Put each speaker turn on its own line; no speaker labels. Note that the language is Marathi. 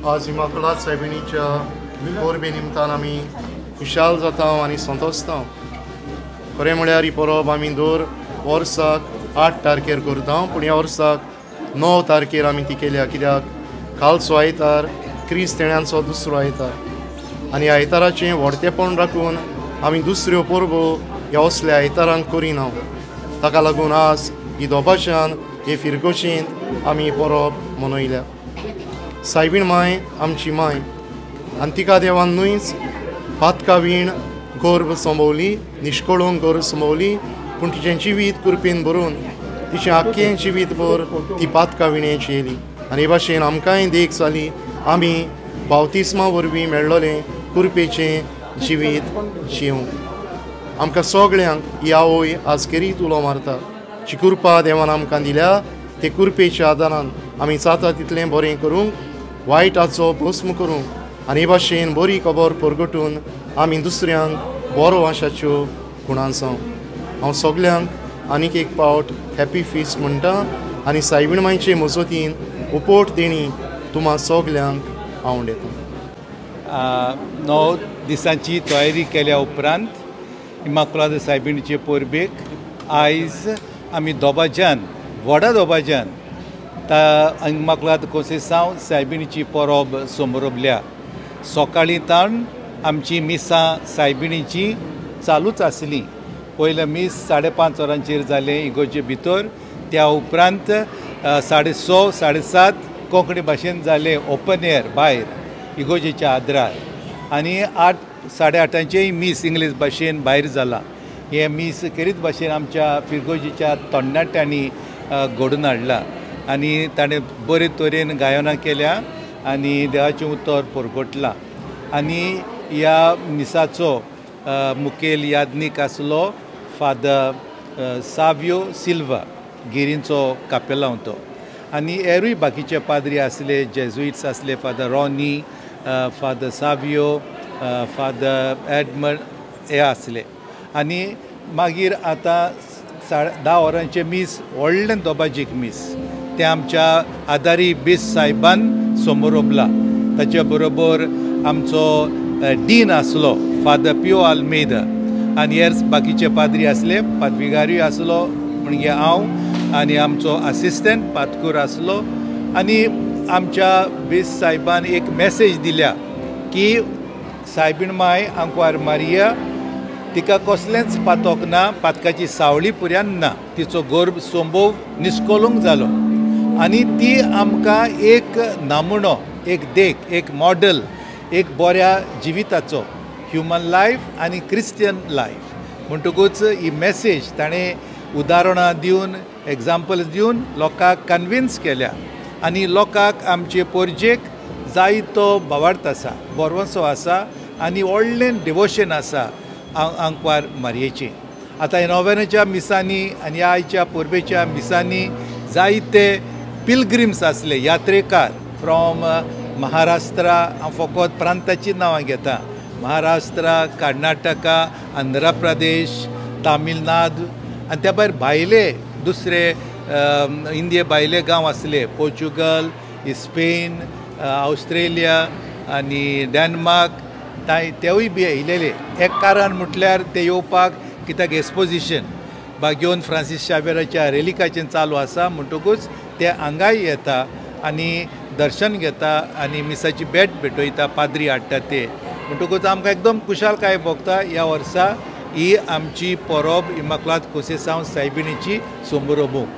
आज इमाकुलाद सायबिणीच्या परबे निमतान आमी खुशाल जाता आनी संतोसता। खरें म्हळ्यार ही परब आमी दर वर्साक 8 तारखेर करता, पूण ह्या वर्साक 9 तारखेर आमी ती केल्या, कित्याक कालचो आयतार क्रिस्तांवांचो दुसरो आयतार आनी आयताराचें व्हडतेपण राखून आमी दुसऱ्यो परबो ह्या असल्या आयतारांक करिना। ताका लागून आज ही दोबाच्यान हे फिरकोशींत आमी परब मनयल्या। सायबीण माय आमची माय आनी तिका देवान न्हूच पातकावीण गोर्भ संभोवली, निश्कळूंक गोर्भ संभोवली, पूण तिचें जिवीत कुरपेन भरून तिचें आख्खें जिवीतभर ती पातकाविणेची येयली। आनी हे भाशेन आमकांय देख जाली, आमी बावतिस्मा वरवीं मेळ्ळोलें कुरपेचें जिवीत जिवंक। आमकां सगळ्यांक ही आवय आज केरीत उलो मारता। जी कृपा देवान आमकां दिल्या ते कुरपेच्या आदारान आमी जाता तितलें बरें करूंक, वायटाचो भस्म करूंक आनी हे भाशेन बरी खबर परगटून आमी दुसऱ्यांक बरो आशाच्यो खुणां जावं। हांव सगळ्यांक आनीक एक पावट हॅपी फिस्ट म्हणटा आनी सायबीण मांयचे मजतीन उपोट देणी तुम्हा सगळ्यांक हांव दितां।
9 दिसांची तयारी केल्या उपरांत इमाकुलाद सायबिणीचे परबेक आयज आमी दोबाज्यान व्हडा दोबाज्यान इमाकुलाद कोंसेसांव सायबिणीची परब समोरबल्या। सकाळीं ताण आमची मिसां सायबिणीची चालूच आसली। पयलें मीस 5:30 वरांचेर जालें इगोर्जे भितर, त्या उपरांत 6:30 7:30 कोंकणी भाशेन जालें ओपन एअर भायर इगोर्जेच्या आदरार, आनी 8 8:30 मीस इंग्लीश भाशेन भायर जाला। हे मीस केरीत भाशेन आमच्या फिरगोजीच्या तरणाट्यांनी घडोवन हाडला आनी ताणें बरे तरेन गायनां केल्या आनी देवाचें उतर परगटलां। आनी ह्या मिसाचो मुखेल यादनीक आसलो फादर सावियो सिल्वा, गिरींचो कापेलांव तो, आनी हेरूय बाकीचे पाद्री आसले, जेजुइट्स आसले, father Ronnie, father Savio, father Edmund हे आसले। आनी मागीर आतां 10 वरांचे मीस व्हडलें दोबाजीक मीस तें आमच्या आदारी बीस सायबान समोरबला। ताचे बरोबर आमचो डीन आसलो फादर पियो आल्मेदा आनी हेर बाकीचे पाद्री आसले, पादविगारूय आसलो म्हणजे हांव आनी आमचो असिस्टंट पातकूर आसलो। आनी आमच्या बीस सायबान एक मॅसेज दिल्या की सायबीण माय आंकवार मारिया तिका कसलेंच पातोक ना, पातकाची सावळी पुर्यान ना, तिचो गर्भ संभोव निश्कोलूंक जालो आनी ती आमकां एक नामुणो, एक देख, एक मॉडल, एक बऱ्या जिविताचो ह्युमन लायफ आनी क्रिस्टियन लायफ म्हणटकूच ही मॅसेज ताणें उदाहरणां दिवन, एग्जाम्पल्स दिवन लोकांक कन्विन्स केल्या आनी लोकांक आमचे पोरजेक जायतो भावार्थ आसा, बोरवंसो आसा आनी व्हडलें डिवोशन आसा आंकवार मारयेचें। आतां ह्या नोवेनाच्या मिसांनी आनी आयच्या परबेच्या मिसांनी जायते पिलग्रिम्स आसले, यात्रेकार फ्रॉम महाराष्ट्रा, हांव फकत प्रांताची नांवां घेता, महाराष्ट्रा, कर्नाटका, आंध्र प्रदेश, तामिळनाडू आनी त्या भायर भायले दुसरे इंडिये भायले गांव आसले, पोर्चुगल, स्पेन, ऑस्ट्रेलिया आनी डेन्मार्क, तेवूय बी येयलेले। एक कारण म्हटल्यार ते येवपाक कित्याक एक्सपोजिशन बागेवन फ्रांसीस शावेराच्या रेलिकाचें चालू आसा म्हणटकूच ते हांगाय येता आनी दर्शन घेता आनी मिसाची भेट भेटयता, पाद्री हाडटा ते म्हणटकूच आमकां एकदम खुशालकाय भोगता ह्या वर्सा ही आमची परब इमाकुलाद कोंसेसांव सायबिणीची समोरबूंक।